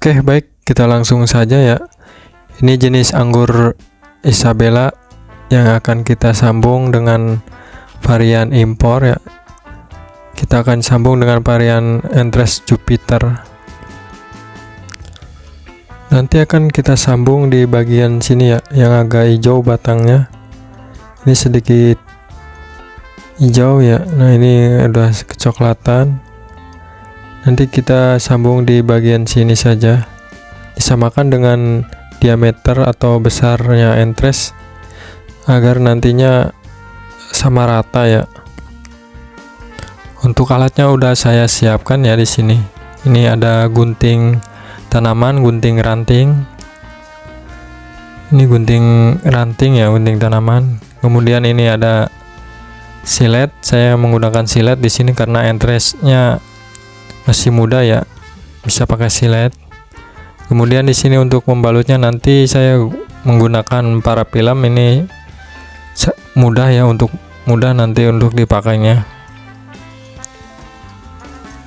Oke, baik, kita langsung saja ya. Ini jenis anggur Isabella yang akan kita sambung dengan varian impor ya. Kita akan sambung dengan varian Entres Jupiter. Nanti akan kita sambung di bagian sini ya, yang agak hijau batangnya. Ini sedikit hijau ya. Nah, ini udah kecoklatan. Nanti kita sambung di bagian sini saja. Disamakan dengan diameter atau besarnya entres agar nantinya sama rata ya. Untuk alatnya udah saya siapkan ya di sini. Ini ada gunting tanaman, gunting ranting. Ini gunting ranting ya, gunting tanaman. Kemudian ini ada silet. Saya menggunakan silet di sini karena entresnya masih muda ya, bisa pakai silet. Kemudian di sini untuk membalutnya nanti saya menggunakan parafilam. Ini mudah ya, mudah nanti untuk dipakainya.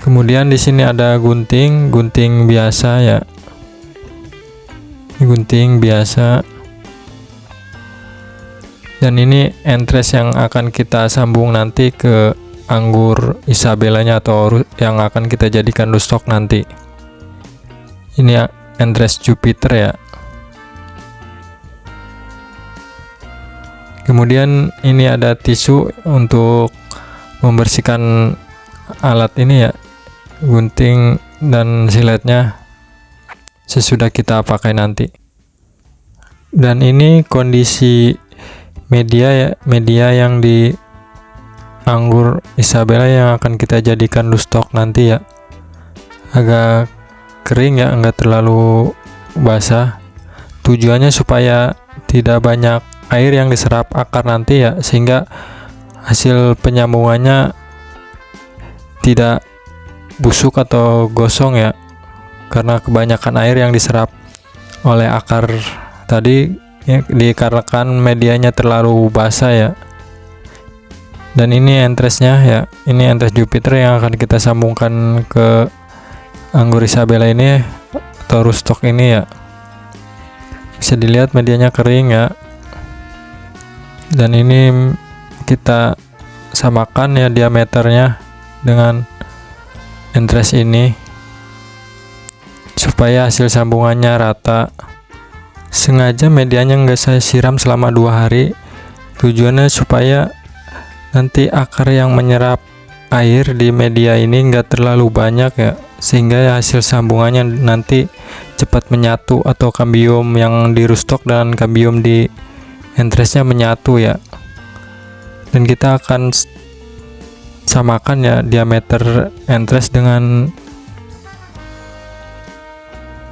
Kemudian di sini ada gunting biasa ya. Gunting biasa. Dan ini entres yang akan kita sambung nanti ke anggur Isabellanya atau yang akan kita jadikan rootstock nanti. Ini Entres Jupiter ya. Kemudian ini ada tisu untuk membersihkan alat ini ya, gunting dan siletnya sesudah kita pakai nanti. Dan ini kondisi media ya, media yang di anggur Isabella yang akan kita jadikan rootstock nanti ya. Agak kering ya, enggak terlalu basah. Tujuannya supaya tidak banyak air yang diserap akar nanti ya, sehingga hasil penyambungannya tidak busuk atau gosong ya, karena kebanyakan air yang diserap oleh akar tadi ya, dikarenakan medianya terlalu basah ya. Dan ini entresnya ya, ini entres Jupiter yang akan kita sambungkan ke anggur Isabella ini atau rootstock ini ya. Bisa dilihat medianya kering ya. Dan ini kita samakan ya diameternya dengan entres ini supaya hasil sambungannya rata. Sengaja medianya nggak saya siram selama 2 hari. Tujuannya supaya nanti akar yang menyerap air di media ini enggak terlalu banyak ya, sehingga hasil sambungannya nanti cepat menyatu atau kambium yang di rootstock dan kambium di entresnya menyatu ya. Dan kita akan samakan ya diameter entres dengan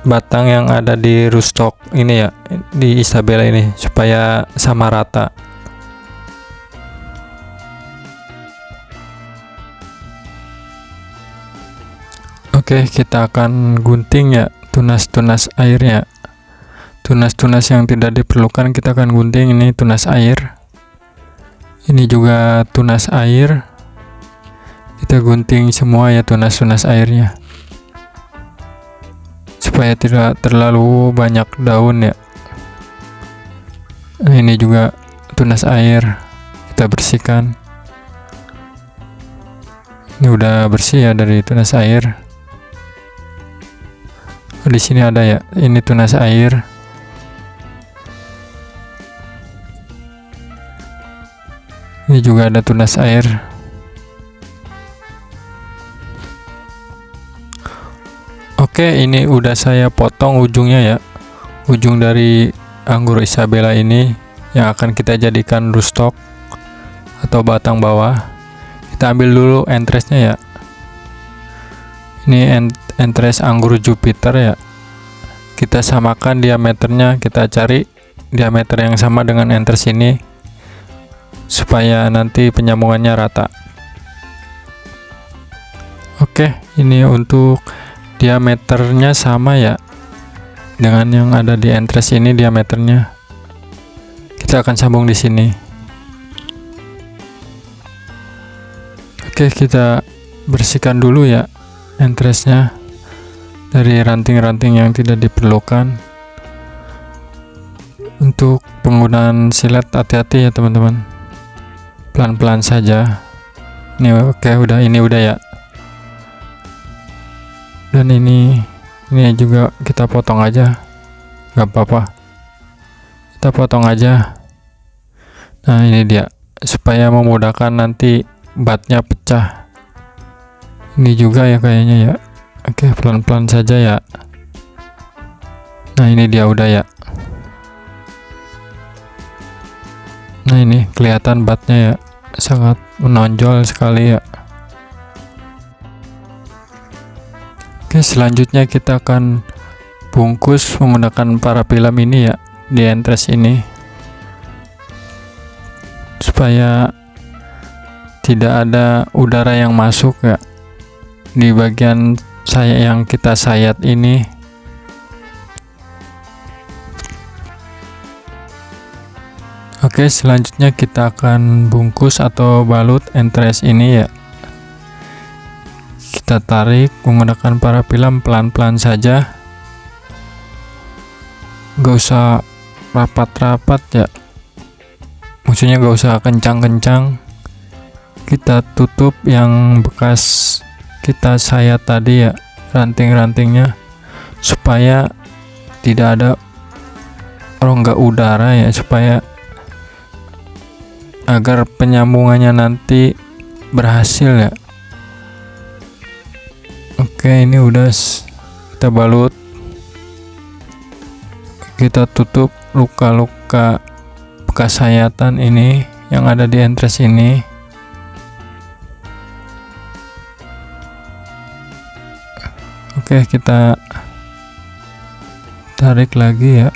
batang yang ada di rootstock ini ya, di Isabella ini, supaya sama rata. Oke, kita akan gunting ya tunas-tunas airnya. Tunas-tunas yang tidak diperlukan kita akan gunting. Ini tunas air. Ini juga tunas air. Kita gunting semua ya tunas-tunas airnya, supaya tidak terlalu banyak daun ya. Nah, ini juga tunas air. Kita bersihkan. Ini udah bersih ya dari tunas air. Di sini ada ya, ini tunas air. Ini juga ada tunas air. Oke, ini udah saya potong ujungnya ya. Ujung dari anggur Isabella ini yang akan kita jadikan rootstock atau batang bawah. Kita ambil dulu entresnya ya. Ini entres anggur Jupiter ya. Kita samakan diameternya, kita cari diameter yang sama dengan entres ini supaya nanti penyambungannya rata. Oke, ini untuk diameternya sama ya dengan yang ada di entres ini diameternya. Kita akan sambung di sini. Oke, kita bersihkan dulu ya entresnya dari ranting-ranting yang tidak diperlukan. Untuk penggunaan silet hati-hati ya teman-teman, pelan-pelan saja. Ini oke, ini udah ya. Dan ini juga kita potong aja, nggak apa-apa, kita potong aja. Nah ini dia, supaya memudahkan nanti batnya pecah. Ini juga ya kayaknya ya. Oke, pelan-pelan saja ya. Nah ini dia udah ya. Nah ini kelihatan batnya ya, sangat menonjol sekali ya. Oke, selanjutnya kita akan bungkus menggunakan parafilm ini ya, di entres ini, supaya tidak ada udara yang masuk ya di bagian yang kita sayat ini. Oke, selanjutnya kita akan bungkus atau balut entres ini ya. Kita tarik menggunakan parafilm pelan-pelan saja, gak usah rapat-rapat ya, maksudnya gak usah kencang-kencang. Kita tutup yang bekas kita sayat tadi ya, ranting-rantingnya, supaya tidak ada rongga udara ya, supaya agar penyambungannya nanti berhasil ya. Oke, ini udah kita balut, kita tutup luka-luka bekas sayatan ini yang ada di entres ini. Oke, kita tarik lagi ya.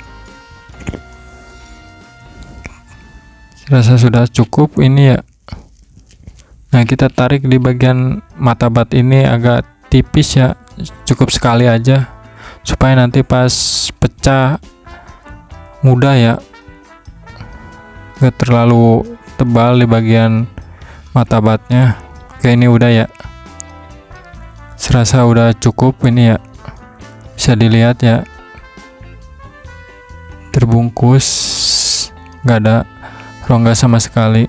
Rasa sudah cukup ini ya. Nah kita tarik di bagian mata bat ini agak tipis ya, cukup sekali aja, supaya nanti pas pecah mudah ya, gak terlalu tebal di bagian mata batnya. Oke, ini udah ya, serasa udah cukup ini ya, bisa dilihat ya, terbungkus, gak ada rongga sama sekali.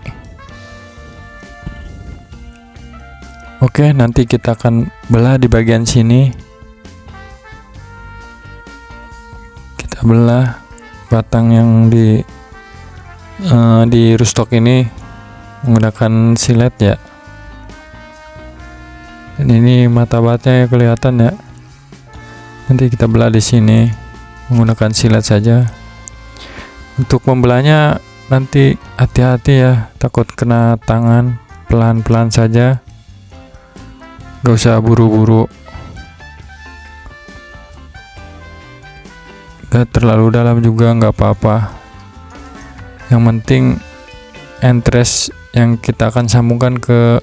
Oke, nanti kita akan belah di bagian sini. Kita belah batang yang di rustok ini menggunakan silet ya. Dan ini mata batnya ya, kelihatan ya. Nanti kita belah di sini menggunakan silet saja. Untuk membelahnya nanti hati-hati ya, takut kena tangan, pelan-pelan saja, gak usah buru-buru, gak terlalu dalam juga gak apa-apa. Yang penting entres yang kita akan sambungkan ke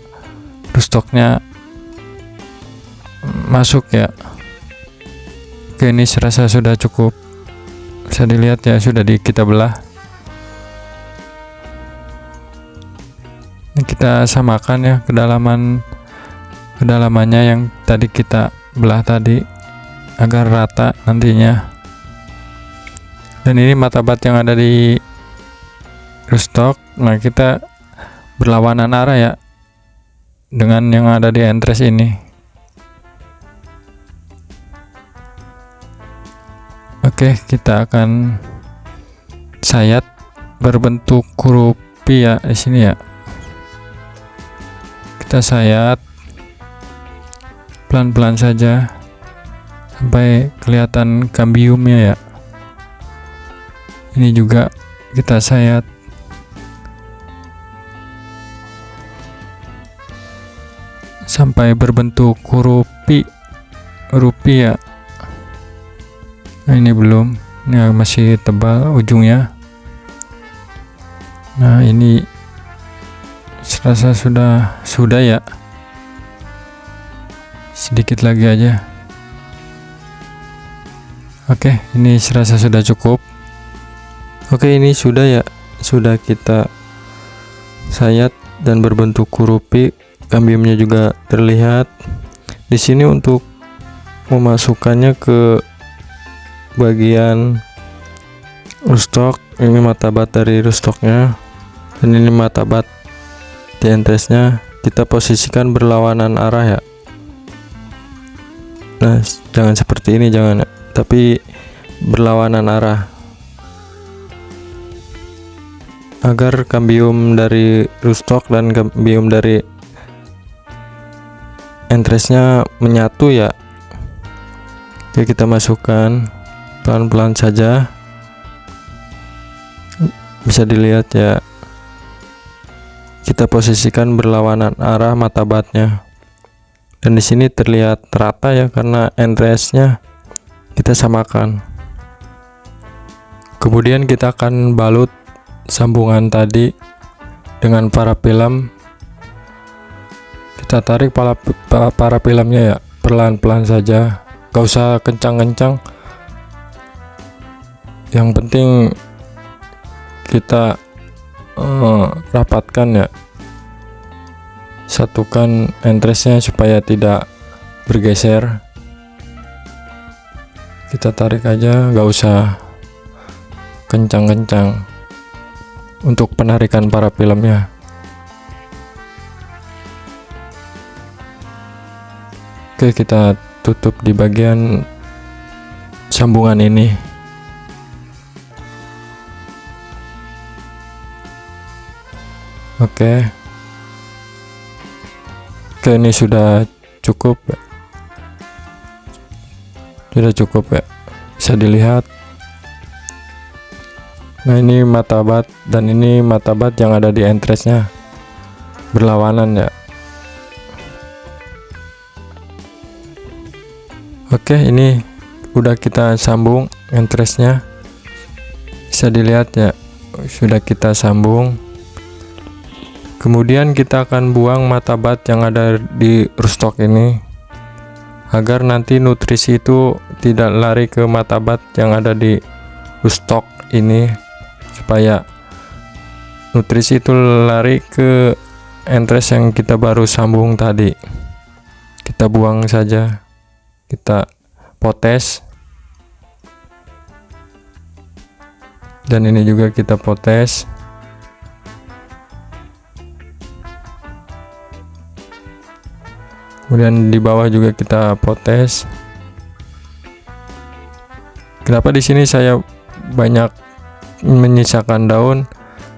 rustoknya masuk ya. Oke, ini serasa sudah cukup, bisa dilihat ya, sudah kita belah. Ini kita samakan ya kedalamannya yang tadi kita belah tadi, agar rata nantinya. Dan ini mata bat yang ada di rustok, nah kita berlawanan arah ya dengan yang ada di entres ini. Oke, kita akan sayat berbentuk kurupi ya di sini ya. Kita sayat pelan-pelan saja sampai kelihatan kambiumnya ya. Ini juga kita sayat sampai berbentuk rupi ya. Nah ini belum, ini masih tebal ujungnya. Nah ini serasa sudah ya, sedikit lagi aja. Oke, ini serasa sudah cukup. Oke, ini sudah ya, sudah kita sayat dan berbentuk kurupi, kambiumnya juga terlihat. Di sini untuk memasukkannya ke bagian rootstock. Ini matabat dari rootstocknya dan ini matabat di entrance-nya. Kita posisikan berlawanan arah ya. Nah, jangan seperti ini, jangan ya, tapi berlawanan arah agar kambium dari rootstock dan kambium dari entrance-nya menyatu ya. Oke, kita masukkan pelan-pelan saja. Bisa dilihat ya, kita posisikan berlawanan arah matabatnya, dan di sini terlihat rata ya karena entrance-nya kita samakan. Kemudian kita akan balut sambungan tadi dengan parafilm. Kita tarik parafilmnya ya, pelan-pelan saja, gak usah kencang-kencang. Yang penting kita rapatkan ya, satukan entrance-nya supaya tidak bergeser. Kita tarik aja, gak usah kencang-kencang untuk penarikan parafilmnya. Oke, kita tutup di bagian sambungan ini. Oke, ini sudah cukup ya. Sudah cukup ya, bisa dilihat. Nah, ini matabat dan ini matabat yang ada di entrance-nya berlawanan ya. Oke, ini udah kita sambung entrance-nya, bisa dilihat ya, sudah kita sambung. Kemudian kita akan buang matabat yang ada di rootstock ini agar nanti nutrisi itu tidak lari ke matabat yang ada di rootstock ini, supaya nutrisi itu lari ke entrance yang kita baru sambung tadi. Kita buang saja, kita potes, dan ini juga kita potes. Kemudian di bawah juga kita potes. Kenapa di sini saya banyak menyisakan daun?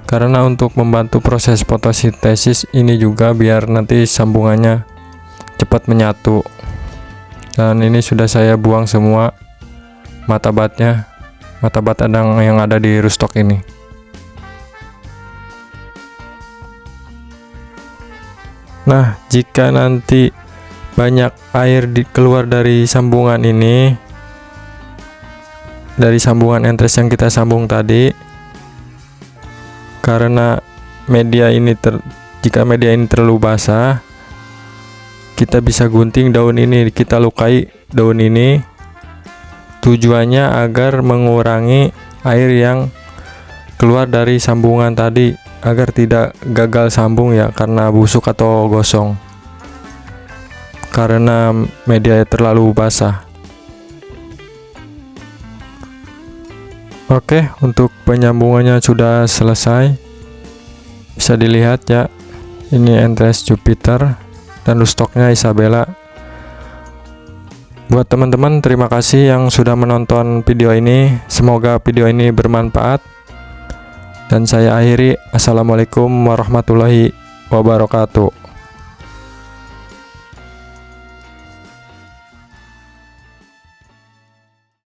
Karena untuk membantu proses fotosintesis ini juga, biar nanti sambungannya cepat menyatu. Dan ini sudah saya buang semua matabatnya, matabat yang ada di rootstock ini. Nah, jika nanti banyak air keluar dari sambungan ini, dari sambungan entrance yang kita sambung tadi, karena jika media ini terlalu basah, kita bisa gunting daun ini, kita lukai daun ini. Tujuannya agar mengurangi air yang keluar dari sambungan tadi, agar tidak gagal sambung ya, karena busuk atau gosong, karena media terlalu basah. Oke, untuk penyambungannya sudah selesai, bisa dilihat ya, ini entrance Jupiter dan rootstocknya Isabella. Buat teman-teman, terima kasih yang sudah menonton video ini, semoga video ini bermanfaat, dan saya akhiri. Assalamualaikum warahmatullahi wabarakatuh.